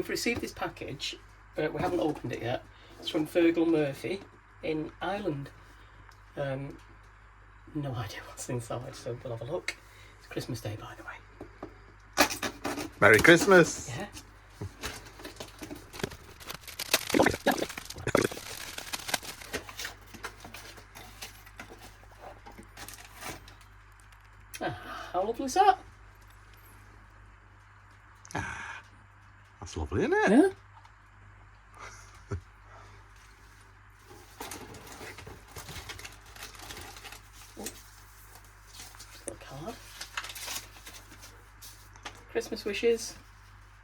we've received this package. We haven't opened it yet. It's from Fergal Murphy in Ireland. No idea what's inside, so we'll have a look. It's Christmas Day, by the way. Merry Christmas. Yeah. How lovely is that? That's lovely, isn't it? Yeah. Card. Christmas wishes.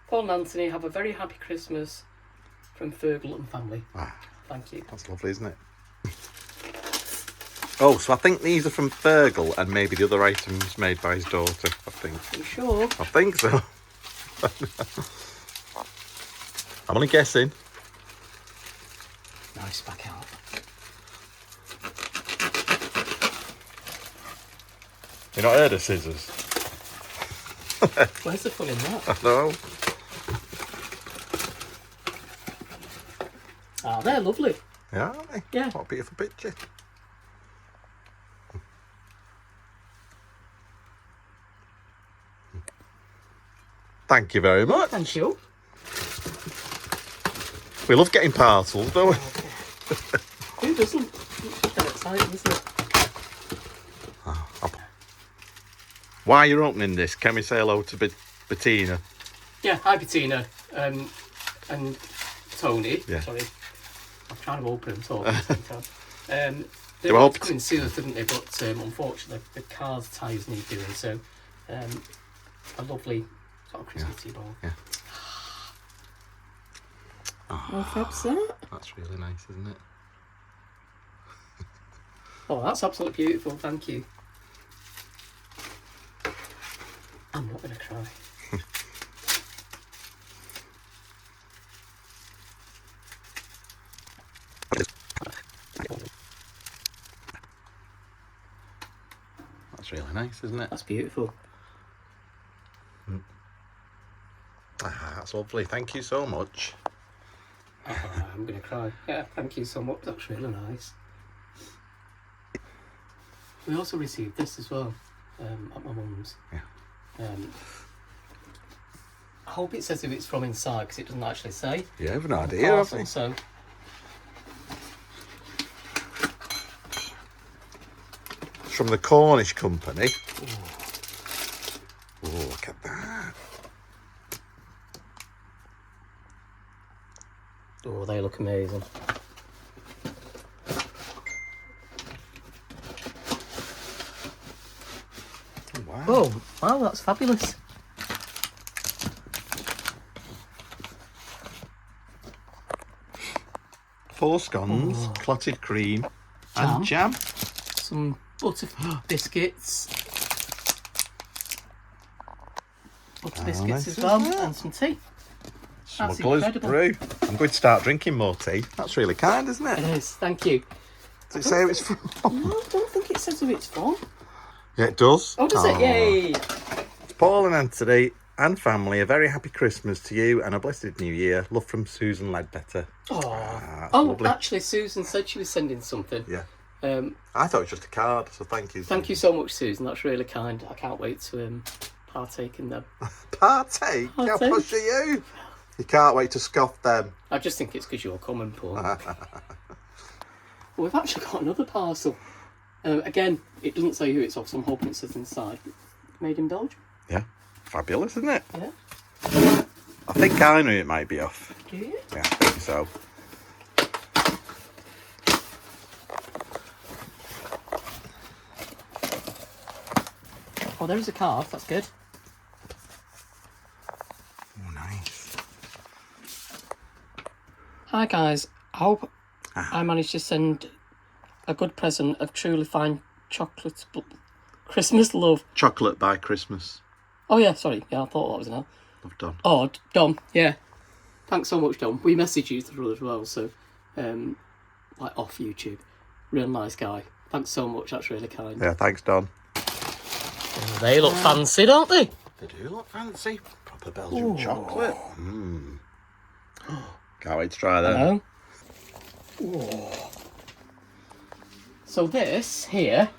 Paul and Anthony, have a very happy Christmas from Fergal and family. Thank you. That's lovely, isn't it? Oh, so I think these are from Fergal and maybe the other items made by his daughter, I think. Are you sure? I think so. I'm only guessing. Nice back out. You not heard of scissors? Where's the fun in that? I know. Ah, they're lovely. Yeah, aren't they? Yeah. What a beautiful picture. Thank you very much. Thank you. We love getting parcels, don't we? Who doesn't? It's kind of exciting, isn't it? While you're opening this, can we say hello to Bettina? Yeah, hi Bettina. And Tony. Yeah. Sorry. I'm trying to open and talk at the same time. They Do I were hope to come in soon, didn't they? But unfortunately, the car's tyres need doing, so a lovely sort of Christmassy ball. Yeah. Well, fab's that. That's really nice, isn't it? Oh, that's absolutely beautiful. Thank you. I'm not going to cry. That's really nice, isn't it? That's beautiful. That's lovely. Thank you so much. Oh, I'm going to cry. Yeah, thank you so much. That's really nice. We also received this as well at my mum's. Yeah. I hope it says who it's from inside because it doesn't actually say. Yeah, I've no idea, have we? So It's from the Cornish company. Oh, look at that. oh, they look amazing. Oh, wow. Oh, wow, that's fabulous. Four scones, clotted cream, and jam. Some butter biscuits. Butter biscuits nice, as well, isn't it? and some tea. That's Smuggler's incredible. brew. I'm going to start drinking more tea. That's really kind, isn't It it? is, thank you. Does it say who it's from? No, I don't think it says who it's from. Yeah, it does. Oh, does it? Yay! Paul and Anthony and family, a very happy Christmas to you and a blessed New Year. Love from Susan Ledbetter. Oh, lovely. actually, Susan said she was sending something. Yeah. I I thought it was just a card, so thank you. Thank you so much, Susan. That's really kind. I can't wait to partake in them. Partake? How Partake. push are you? You can't wait to scoff them. I just think it's because you're coming, Paul. Well, we've actually got another parcel. Again, it doesn't say who it's off, so I'm hoping it says inside. Made in Belgium. Yeah. Fabulous, isn't it? Yeah. I think I knew it might be off. Do you? Yeah, I think so. Oh, there is a card. That's good. Oh, nice. Hi guys. I hope I managed to send a good present of truly fine chocolate Christmas love. Chocolate by Christmas. Oh yeah, sorry. Yeah, I thought that was an L. Love Don. Oh, Dom. Yeah. Thanks so much, Dom. We messaged you through as well, so like off YouTube. Real nice guy. Thanks so much. That's really kind. Yeah, thanks, Don. Oh, they look fancy, don't they? They do look fancy. Proper Belgian chocolate. Can't wait to try that. Hello. Whoa. So this here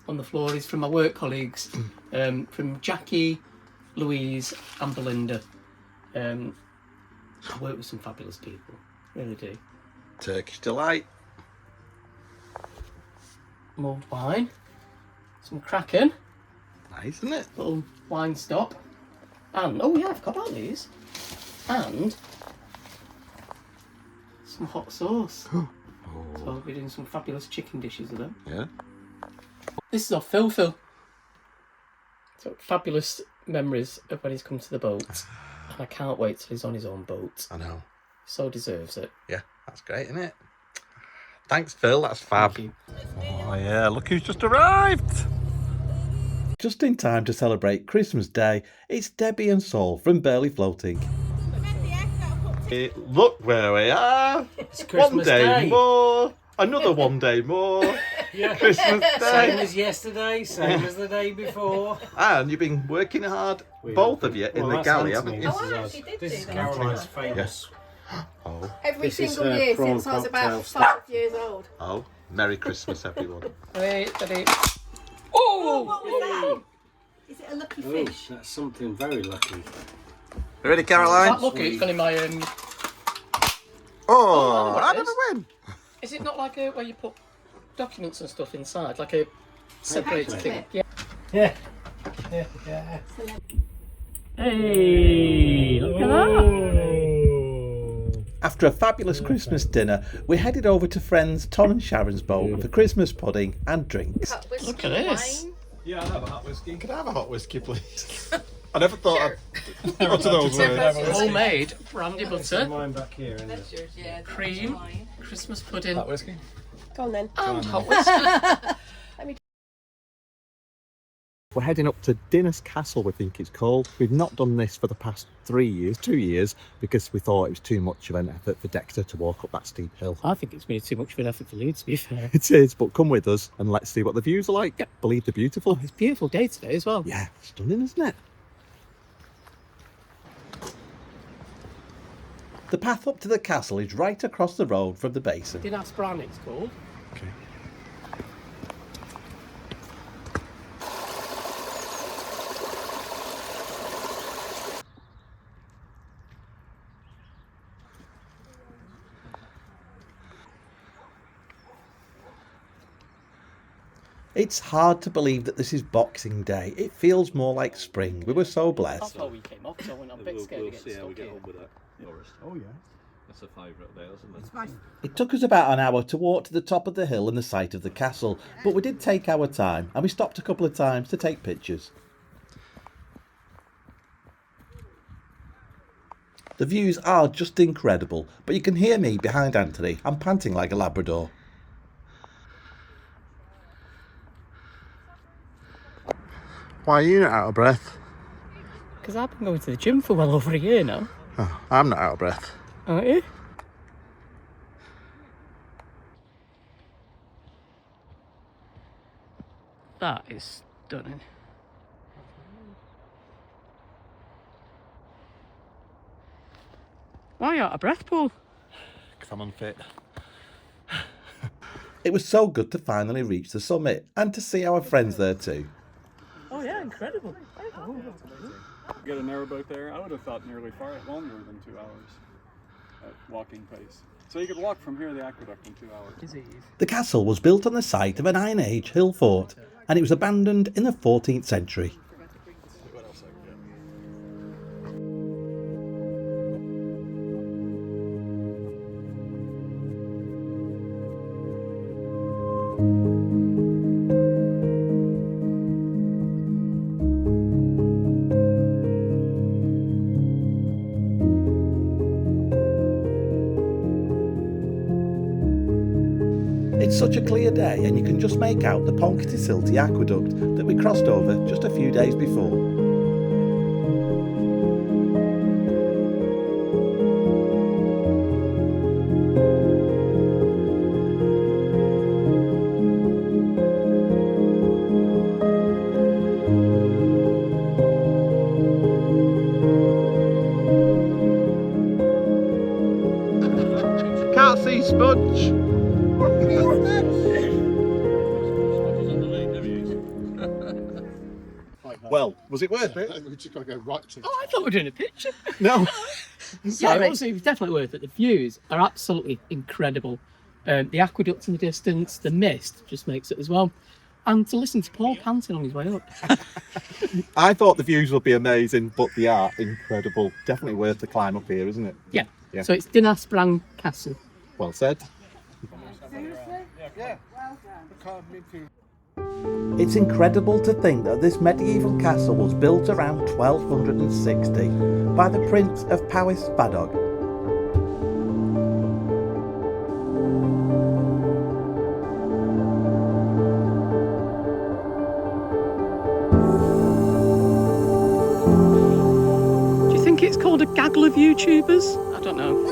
on the floor is from my work colleagues, from Jackie, Louise and Belinda. I work with some fabulous people, really do. Turkish delight. Mulled wine, some Kraken, Nice, isn't it? little wine stop, and oh yeah, I forgot about these, and some hot sauce. So I'll be doing some fabulous chicken dishes with them. Yeah. This is off Phil. So fabulous memories of when he's come to the boat, and I can't wait till he's on his own boat. I know. So deserves it. Yeah, that's great, isn't it? Thanks, Phil. That's fab. Thank you. Oh, yeah. Look who's just arrived. Just in time to celebrate Christmas Day, it's Debbie and Saul from Burley Floating. Look where we are. It's Christmas One day Day. more. Another one day more. Yeah. Christmas Same Day. as yesterday, same as the day before. And you've been working hard, both of you, in the galley, haven't you? This Oh, is I ours. actually did This do is that. Caroline's famous. Oh, Every This is single her year prawn since I was about cocktail 5 years old. oh. Merry Christmas, everyone. Ready? Oh, what was that? Is it a lucky Oh, fish? that's something very lucky. Ready, Caroline? That lucky, it's gone in my Oh, what I it never is. win. Is it not like a where you put documents and stuff inside, like a separated Paper thing? clip. Yeah. Yeah. Hey, look at that. After a fabulous Christmas dinner, we headed over to friends Tom and Sharon's boat for Christmas pudding and drinks. Look at this. Yeah, I'll have a hot whiskey. Could I have a hot whiskey, please? I never thought I'd Utter those words. Homemade brandy butter, Mine back here, isn't it? Yours, yeah. cream, Christmas pudding, Hot whiskey? Go on then. and hot whiskey. We're heading up to Dinas Castle, we think it's called. We've not done this for the past 2 years, because we thought it was too much of an effort for Dexter to walk up that steep hill. I think it's been too much of an effort for Lee, to be fair. It is, but come with us and let's see what the views are like. Yeah. Believe they're beautiful. It's a beautiful day today as well. Yeah, stunning, isn't it? The path up to the castle is right across the road from the basin. Dinas Bran, it's called. Okay. It's hard to believe that this is Boxing Day. It feels more like spring. We were so blessed. That's why we came off, so I'm a bit scared to get stuck here. with that. Oh, yeah. That's a favourite there, isn't it? It took us about an hour to walk to the top of the hill and the site of the castle, but we did take our time and we stopped a couple of times to take pictures. The views are just incredible, but you can hear me behind Anthony. I'm panting like a Labrador. Why are you not out of breath? Because I've been going to the gym for well over a year now. Oh, I'm not out of breath. Aren't you? That is stunning. Why are you out of breath, Paul? Because I'm unfit. It was so good to finally reach the summit and to see our friends there too. Oh yeah, incredible. Get a narrowboat there. I would have thought nearly far longer than 2 hours at walking pace. So you could walk from here to the aqueduct in 2 hours. The castle was built on the site of an Iron Age hill fort and it was abandoned in the 14th century. What else I forget? It's such a clear day and you can just make out the Silty aqueduct that we crossed over just a few days before. can't see Smudge. Well, was it worth it? We just got to go right to. Oh, I thought we were doing a picture. No. Yeah, it was definitely worth it. The views are absolutely incredible. The aqueduct in the distance, the mist just makes it as well. And to listen to Paul panting on his way up. I thought the views would be amazing, but they are incredible. Definitely worth the climb up here, isn't it? Yeah. Yeah. So it's Dinas Bran Castle. Well said. It's incredible to think that this medieval castle was built around 1260 by the Prince of Powys Badog. Do you think it's called a gaggle of YouTubers? I don't know.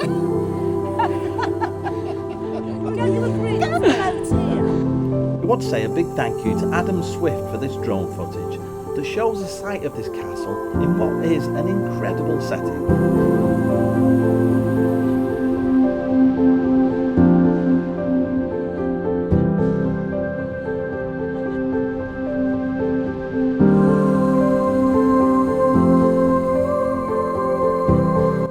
We want to say a big thank you to Adam Swift for this drone footage that shows the site of this castle in what is an incredible setting.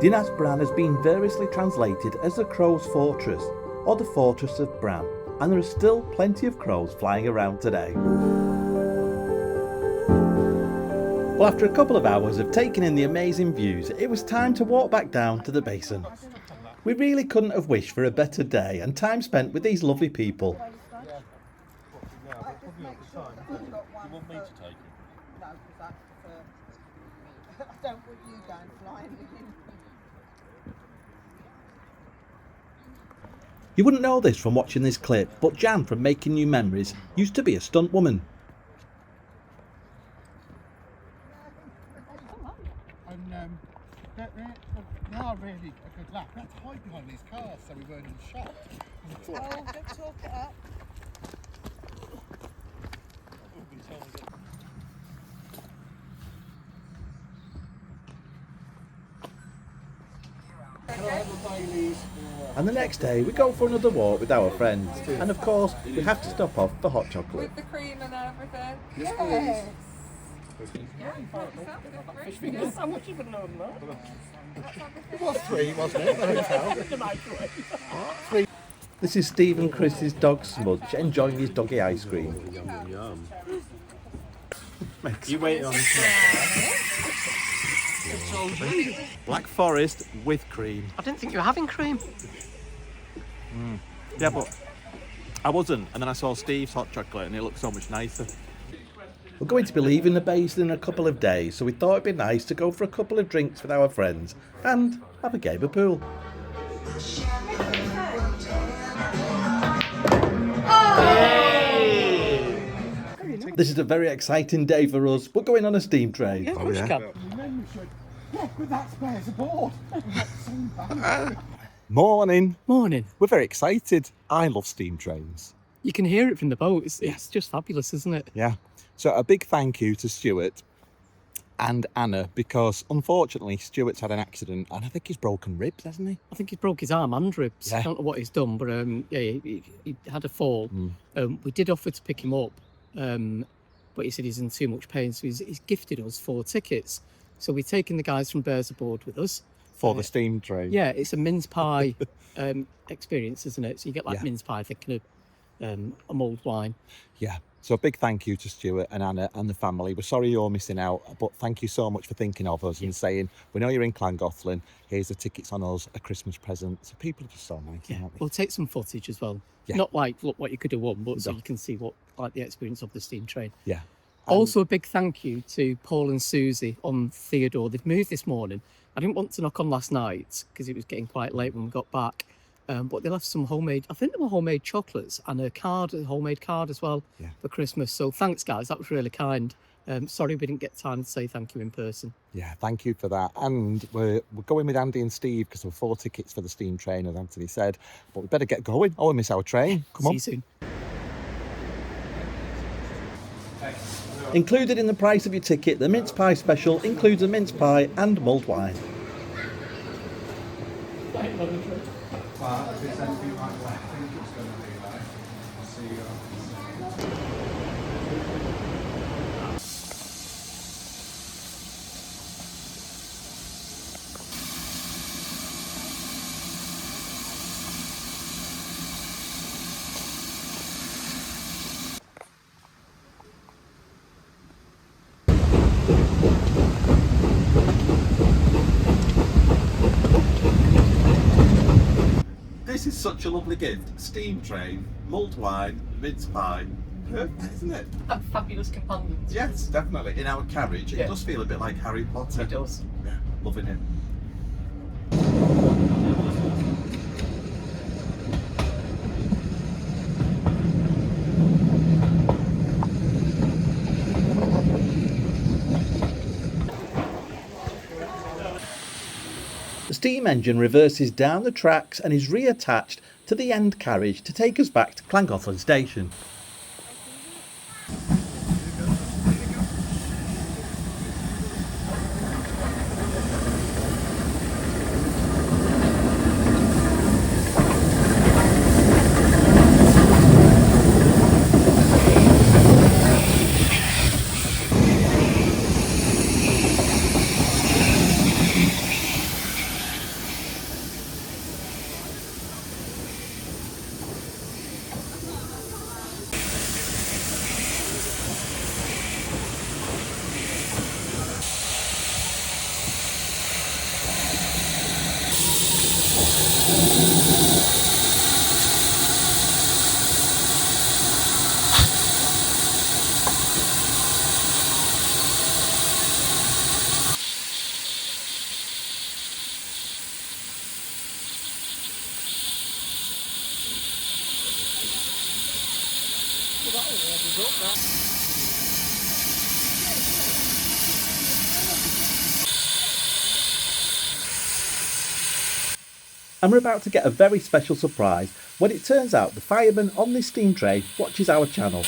Dinas Bran has been variously translated as the Crow's Fortress or the Fortress of Bran, and there are still plenty of crows flying around today. Well, after a couple of hours of taking in the amazing views, it was time to walk back down to the basin. We really couldn't have wished for a better day and time spent with these lovely people. You wouldn't know this from watching this clip, but Jan from Making New Memories used to be a stunt woman. And they are really a good laugh. We had to hide behind these cars so we weren't shot. Oh, don't talk it up. And the next day we go for another walk with our friends, and of course we have to stop off for hot chocolate. With the cream and everything. Yes, Yes. How much you would know that? It was 3, wasn't it? The hotel. This is Steve and Chris's dog Smudge enjoying his doggy ice cream. You wait on this. Black Forest with cream. I didn't think you were having cream. Yeah, but I wasn't, and then I saw Steve's hot chocolate and it looked so much nicer. We're going to be leaving the basin in a couple of days, so we thought it'd be nice to go for a couple of drinks with our friends and have a game of pool. This is a very exciting day for us. We're going on a steam train. Yeah, of course you can. Look, with that spares aboard. Morning. Morning. We're very excited. I love steam trains. You can hear it from the boat. It's just fabulous, isn't it? Yeah. So a big thank you to Stuart and Anna, because unfortunately Stuart's had an accident and I think he's broken ribs, hasn't he? I think he's broke his arm and ribs. Yeah. I don't know what he's done, but yeah, he had a fall. We did offer to pick him up, but he said he's in too much pain, so he's gifted us 4 tickets. So we're taking the guys from Bears aboard with us. For the steam train. Yeah, it's a mince pie experience, isn't it? So you get like Yeah. mince pie, thinking of a mulled wine. Yeah. So a big thank you to Stuart and Anna and the family. We're sorry you're missing out, but thank you so much for thinking of us and saying, we know you're in Llangollen, here's the tickets on us, a Christmas present. So people are just so nice, Yeah, aren't they? we'll take some footage as well. Yeah. Not like look what you could have won, but so No. you can see what like the experience of the steam train. Yeah. Also, a big thank you to Paul and Susie on Theodore. They've moved this morning. I didn't want to knock on last night because it was getting quite late when we got back. But they left some homemade, I think they were homemade chocolates and a homemade card as well for Christmas. So thanks, guys. That was really kind. Sorry we didn't get time to say thank you in person. Yeah, thank you for that. And we're going with Andy and Steve because there were 4 tickets for the steam train, as Anthony said. But we better get going. Oh, we miss our train. Come See on. you soon. Included in the price of your ticket, the mince pie special includes a mince pie and mulled wine. But if it's anything like what I think it's going to be like, I'll see you. This is such a lovely gift. Steam train, mulled wine, mince pie. Perfect, isn't it? And fabulous companions. Yes, definitely. In our carriage, it Yeah. does feel a bit like Harry Potter. It does. Yeah, loving it. The steam engine reverses down the tracks and is reattached to the end carriage to take us back to Llangollen Station. And we're about to get a very special surprise when it turns out the fireman on this steam train watches our channel.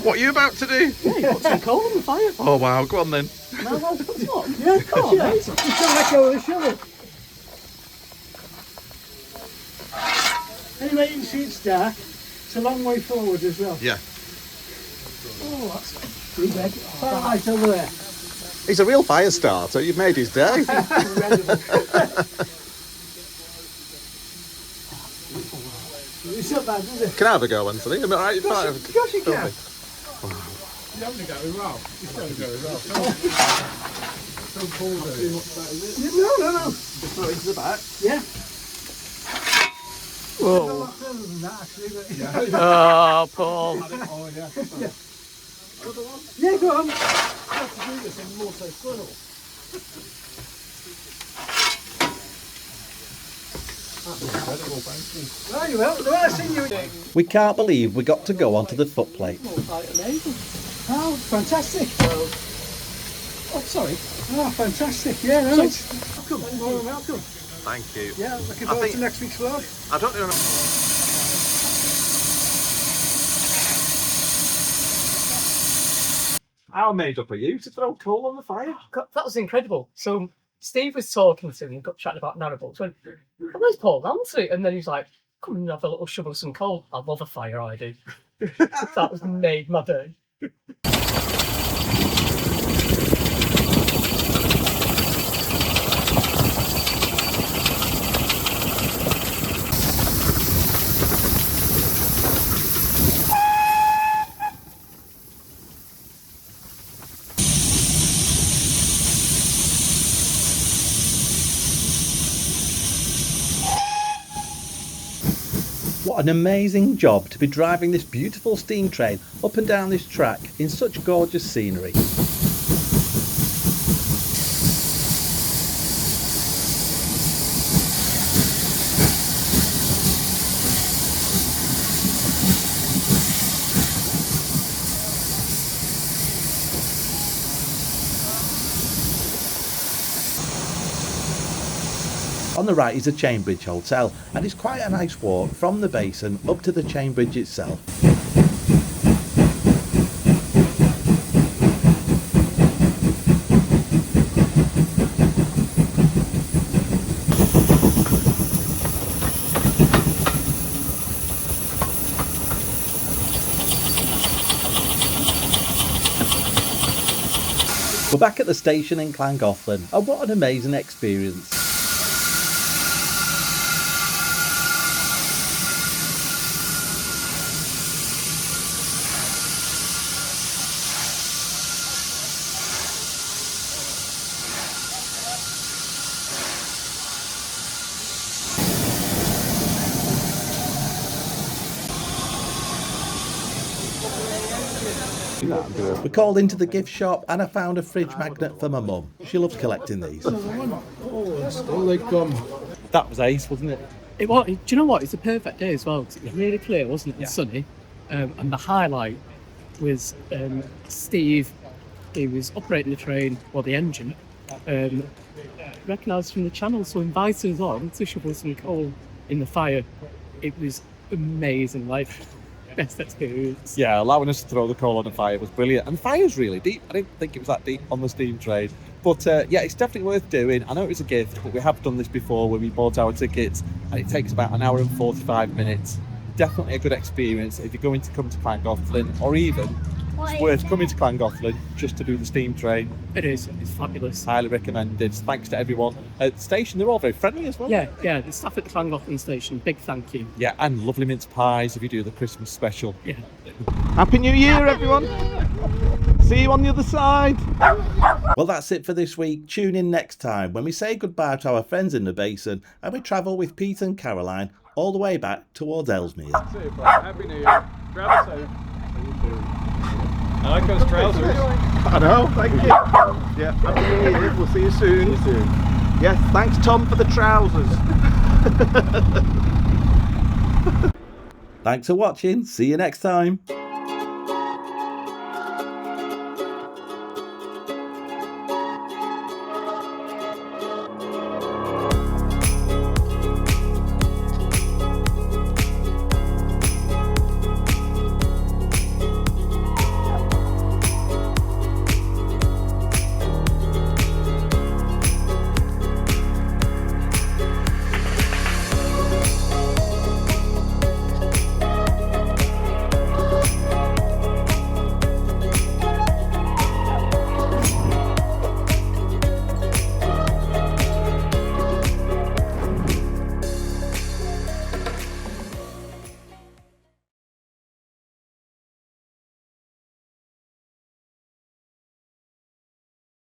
What are you about to do? Yeah, you put some coal on the fire. Oh wow, go on then. No, it's not. Yeah, of course, yeah. Just don't let go of the shovel. Anyway, you can see it's dark. It's a long way forward as well. Yeah. Oh, that's too bad. Right over there. He's a real fire starter, you've made his day. Incredible. It's not bad, is it? Can I have a go, Anthony? Am I right? Of course you can. You haven't got it well. You still go as well. So cool, No. Just throw it into the back. Yeah. A Whoa. lot further than that, actually. But Oh, Paul. Oh, yeah. yeah, go on. I have to do this in Morto Squirrel. That's incredible, thank you. Right, well, I seen you. We can't believe we got to go onto the footplate. Amazing. Oh, fantastic. Oh, sorry. Oh, fantastic. Yeah, no, it's welcome. More than welcome. Thank you. Yeah, looking forward to next week's vlog. I don't know. How made up are you to throw coal on the fire? God, that was incredible. So Steve was talking to me and got chatting about narrowboats. Went, oh, there's Paul Nancy. And then he's like, come and have a little shovel of some coal. I love a fire, I do. That was made my day. What an amazing job to be driving this beautiful steam train up and down this track in such gorgeous scenery. On the right is the Chainbridge Hotel, and it's quite a nice walk from the basin up to the Chainbridge itself. We're back at the station in Llangollen, and what an amazing experience. We called into the gift shop and I found a fridge magnet for my mum. She loves collecting these. That was ace, wasn't it? It was. Do you know what? It's a perfect day as well. 'Cause it was really clear, wasn't it? And sunny. And the highlight was Steve. He was operating the train, or the engine. Recognised from the channel, so invited us on to shovel some coal in the fire. It was amazing. Like, best experience. Yeah, allowing us to throw the coal on the fire was brilliant. And the fire's really deep. I didn't think it was that deep on the steam train. But yeah, it's definitely worth doing. I know it was a gift, but we have done this before when we bought our tickets, and it takes about an hour and 45 minutes. Definitely a good experience if you're going to come to Llangollen, or even it's worth coming to Llangollen just to do the steam train. It is. It's fabulous. Highly recommended. Thanks to everyone at the station. They're all very friendly as well. Yeah. The staff at the Llangollen station, big thank you. Yeah, and lovely mince pies if you do the Christmas special. Yeah. Happy New Year, everyone. See you on the other side. Well, that's it for this week. Tune in next time when we say goodbye to our friends in the basin and we travel with Pete and Caroline all the way back towards Ellesmere. Happy New Year. Travel safe. I like those trousers. I know, thank you. Yeah, Happy New Year. We'll see you soon. Yes, thanks Tom for the trousers. Thanks for watching. See you next time.